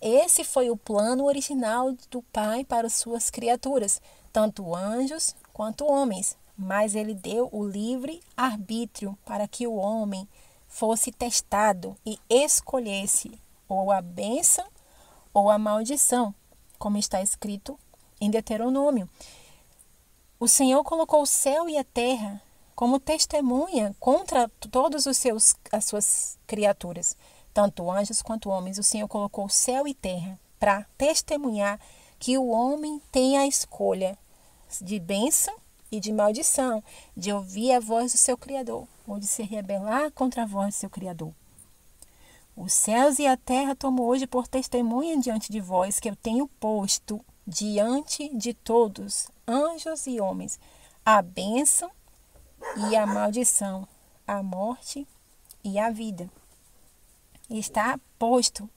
Esse foi o plano original do Pai para as suas criaturas, tanto anjos quanto homens, mas ele deu o livre arbítrio para que o homem fosse testado e escolhesse ou a bênção ou a maldição, como está escrito em Deuteronômio. O Senhor colocou o céu e a terra como testemunha contra todas as suas criaturas, tanto anjos quanto homens. O Senhor colocou o céu e terra para testemunhar que o homem tem a escolha de bênção e de maldição, de ouvir a voz do seu Criador ou de se rebelar contra a voz do seu Criador. Os céus e a terra tomo hoje por testemunha diante de vós que eu tenho posto diante de todos, anjos e homens, a bênção e a maldição, a morte e a vida. Está posto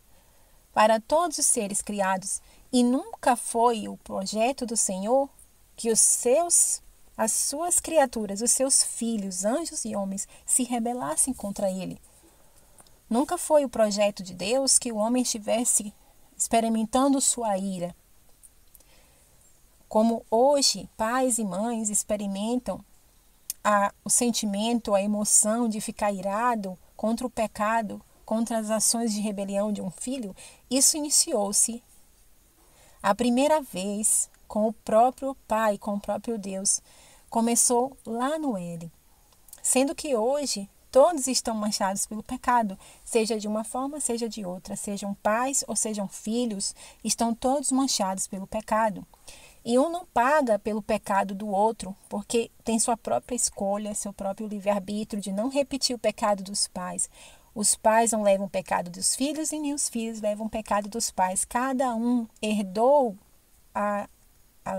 para todos os seres criados, e nunca foi o projeto do Senhor que as suas criaturas, os seus filhos, anjos e homens, se rebelassem contra ele. Nunca foi o projeto de Deus que o homem estivesse experimentando sua ira. Como hoje pais e mães experimentam o sentimento, a emoção de ficar irado contra o pecado, contra as ações de rebelião de um filho, isso iniciou-se a primeira vez com o próprio Pai, com o próprio Deus. Começou lá no Éden. Sendo que hoje todos estão manchados pelo pecado, seja de uma forma, seja de outra, sejam pais ou sejam filhos, estão todos manchados pelo pecado. E um não paga pelo pecado do outro, porque tem sua própria escolha, seu próprio livre-arbítrio de não repetir o pecado dos pais. Os pais não levam o pecado dos filhos e nem os filhos levam o pecado dos pais. Cada um herdou a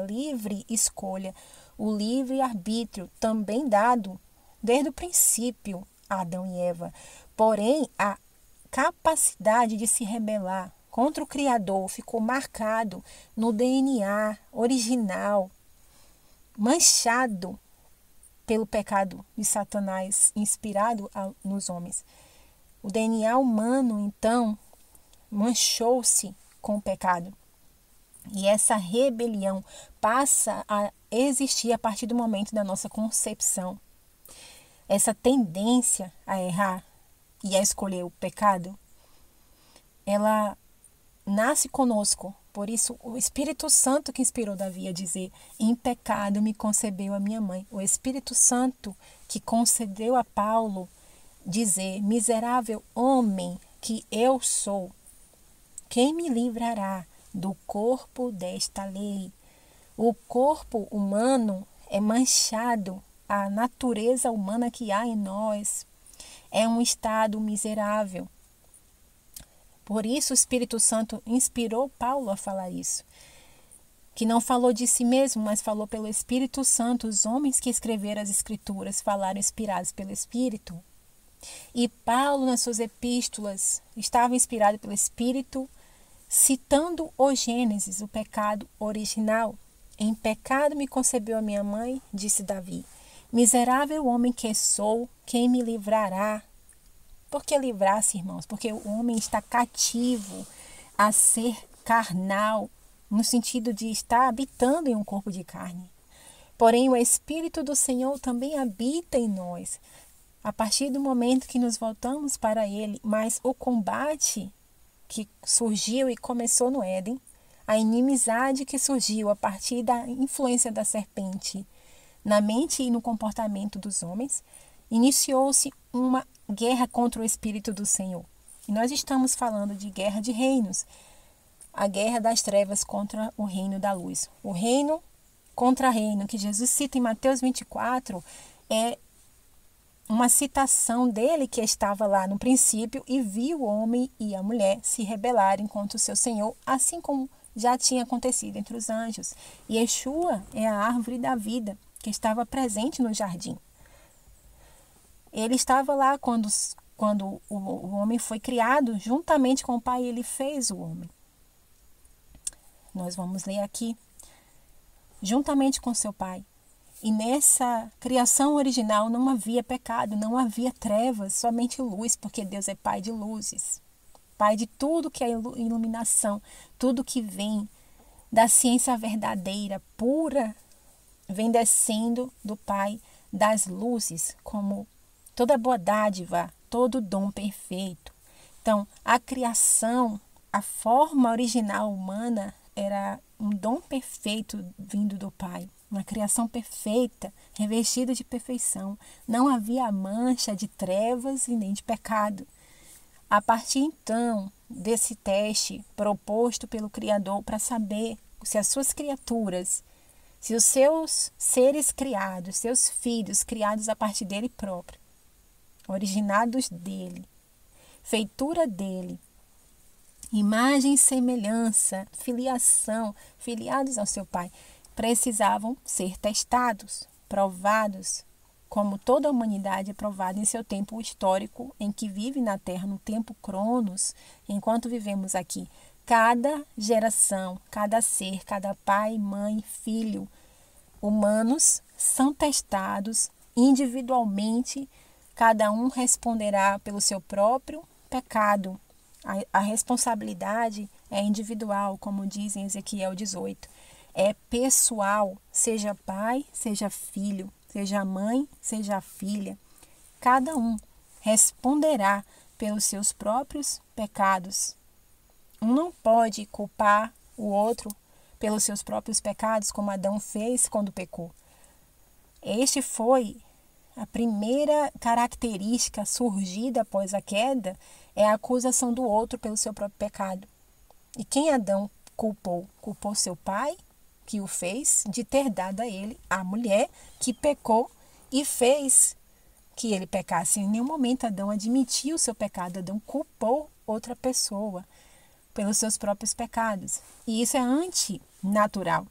livre escolha, o livre-arbítrio também dado desde o princípio a Adão e Eva. Porém, a capacidade de se rebelar contra o Criador ficou marcado no DNA original, manchado pelo pecado de Satanás, inspirado nos homens. O DNA humano, então, manchou-se com o pecado. E essa rebelião passa a existir a partir do momento da nossa concepção. essa tendência a errar e a escolher o pecado, ela nasce conosco. Por isso, o Espírito Santo que inspirou Davi a dizer: em pecado me concebeu a minha mãe. O Espírito Santo que concedeu a Paulo dizer: miserável homem que eu sou, quem me livrará do corpo desta lei? O corpo humano é manchado, a natureza humana que há em nós é um estado miserável. Por isso o Espírito Santo inspirou Paulo a falar isso. Que não falou de si mesmo, mas falou pelo Espírito Santo. Os homens que escreveram as Escrituras falaram inspirados pelo Espírito. E Paulo, nas suas epístolas, estava inspirado pelo Espírito, citando o Gênesis, o pecado original. Em pecado me concebeu a minha mãe, disse Davi. Miserável homem que sou, quem me livrará? Por que livrar-se, irmãos? Porque o homem está cativo a ser carnal, no sentido de estar habitando em um corpo de carne. Porém, o Espírito do Senhor também habita em nós, a partir do momento que nos voltamos para Ele. Mas o combate que surgiu e começou no Éden, a inimizade que surgiu a partir da influência da serpente na mente e no comportamento dos homens, iniciou-se uma guerra contra o Espírito do Senhor. E nós estamos falando de guerra de reinos. A guerra das trevas contra o reino da luz. O reino contra reino, que Jesus cita em Mateus 24, é uma citação dele que estava lá no princípio e viu o homem e a mulher se rebelarem contra o seu Senhor, assim como já tinha acontecido entre os anjos. E Yeshua é a árvore da vida que estava presente no jardim. Ele estava lá quando o homem foi criado, juntamente com o Pai, ele fez o homem. Nós vamos ler aqui. Juntamente com seu Pai. E nessa criação original não havia pecado, não havia trevas, somente luz, porque Deus é Pai de luzes. Pai de tudo que é iluminação, tudo que vem da ciência verdadeira, pura, vem descendo do Pai das luzes, como toda boa dádiva, todo dom perfeito. Então, a criação, a forma original humana era um dom perfeito vindo do Pai. Uma criação perfeita, revestida de perfeição. Não havia mancha de trevas e nem de pecado. A partir então desse teste proposto pelo Criador para saber se as suas criaturas, se os seus seres criados, seus filhos criados a partir dele próprio, originados dele, feitura dele, imagem e semelhança, filiação, filiados ao seu Pai, precisavam ser testados, provados, como toda a humanidade é provada em seu tempo histórico em que vive na Terra, no tempo Cronos, enquanto vivemos aqui. Cada geração, cada ser, cada pai, mãe, filho, humanos são testados individualmente. Cada um responderá pelo seu próprio pecado. A responsabilidade é individual, como diz em Ezequiel 18. É pessoal, seja pai, seja filho, seja mãe, seja filha. Cada um responderá pelos seus próprios pecados. Um não pode culpar o outro pelos seus próprios pecados, como Adão fez quando pecou. Este foi a primeira característica surgida após a queda, é a acusação do outro pelo seu próprio pecado. E quem Adão culpou? Culpou seu pai, que o fez, de ter dado a ele a mulher que pecou e fez que ele pecasse. Em nenhum momento Adão admitiu o seu pecado. Adão culpou outra pessoa pelos seus próprios pecados. E isso é antinatural.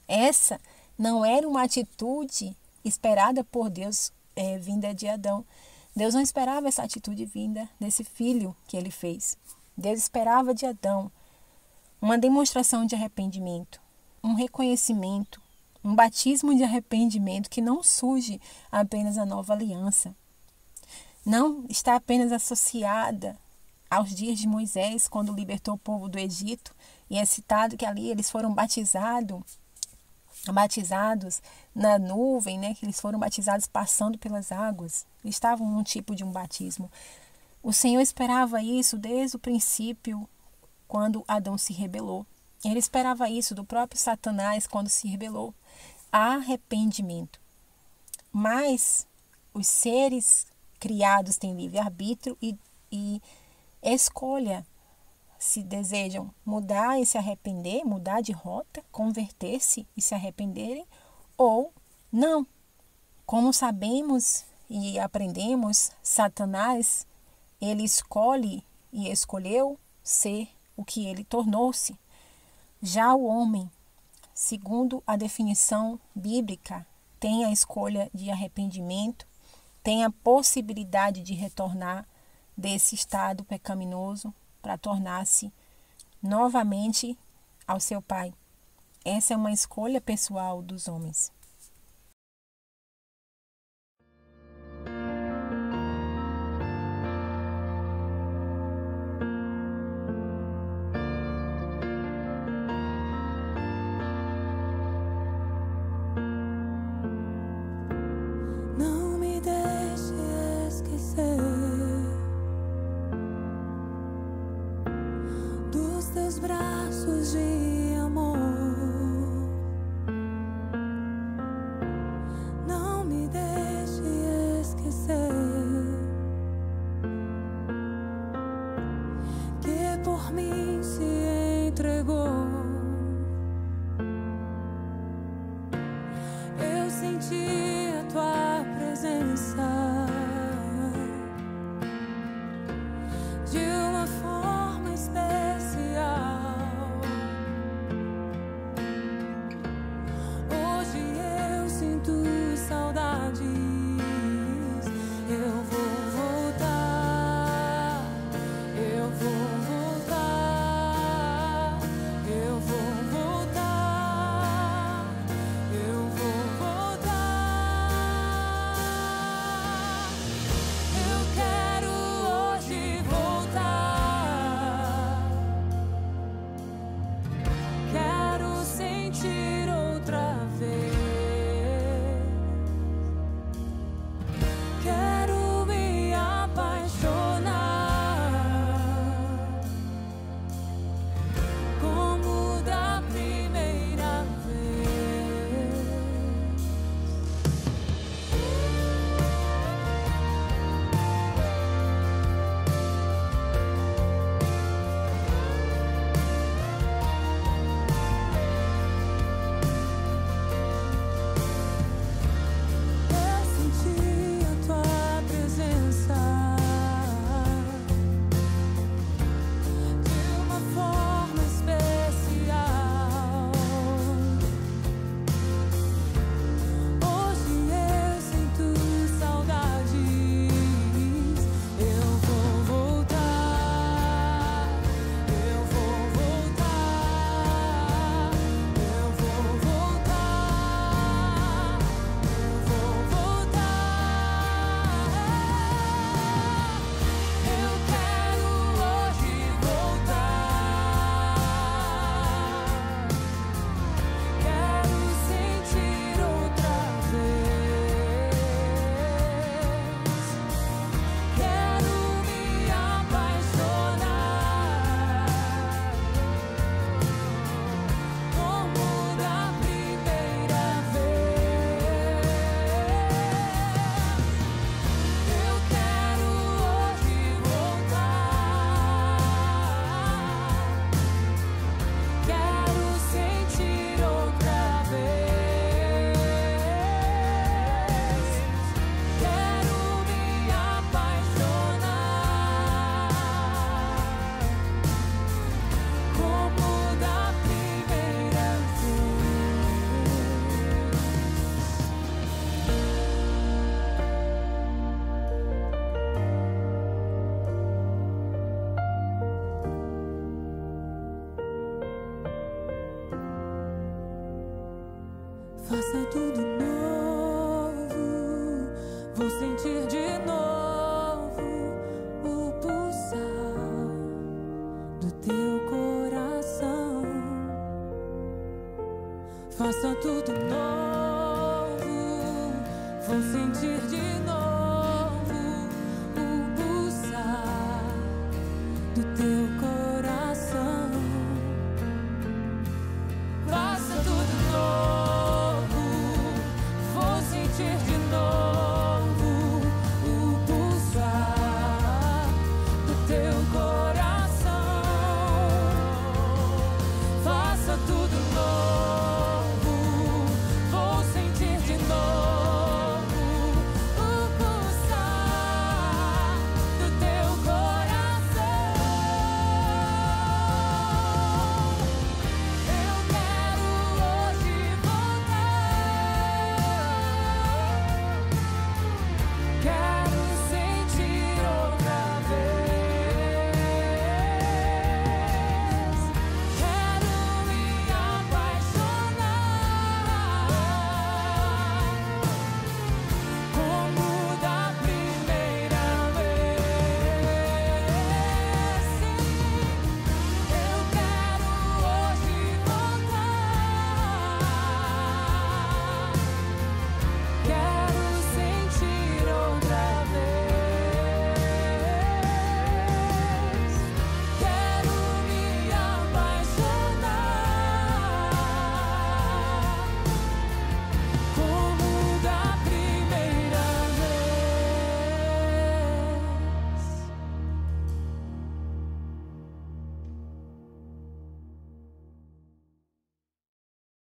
Essa não era uma atitude esperada por Deus, vinda de Adão. Deus não esperava essa atitude vinda desse filho que ele fez. Deus esperava de Adão uma demonstração de arrependimento, um reconhecimento, um batismo de arrependimento que não surge apenas a nova aliança. Não está apenas associada aos dias de Moisés, quando libertou o povo do Egito, e é citado que ali eles foram batizados batizados na nuvem, né? Que eles foram batizados passando pelas águas. Eles estavam num tipo de um batismo. O Senhor esperava isso desde o princípio, quando Adão se rebelou. Ele esperava isso do próprio Satanás quando se rebelou. Arrependimento. Mas os seres criados têm livre-arbítrio e escolha se desejam mudar e se arrepender, mudar de rota, converter-se e se arrependerem, ou não. Como sabemos e aprendemos, Satanás, ele escolhe e escolheu ser o que ele tornou-se. Já o homem, segundo a definição bíblica, tem a escolha de arrependimento, tem a possibilidade de retornar desse estado pecaminoso para tornar-se novamente ao seu Pai. Essa é uma escolha pessoal dos homens. Não me deixe esquecer dos teus braços de amor. Não me deixe esquecer que por mim se entregou. Eu senti a tua presença de uma forma especial. Hoje eu sinto saudades. Eu vou voltar, eu vou voltar, eu vou voltar, eu vou voltar. Eu quero hoje voltar. Quero sentir outra vez. Quero me apaixonar como da primeira vez. Eu senti a tua presença de uma forma especial. Hoje eu sinto saudades. Eu vou voltar, eu vou voltar, eu vou voltar, eu vou voltar. Eu quero hoje voltar. Quero sentir outra vez. Quero me apaixonar como da primeira vez. Eu quero hoje voltar. Quero sentir outra vez. Quero me apaixonar como da primeira vez. Faça tudo novo. Vou sentir de novo o pulsar do teu coração. Faça tudo de novo.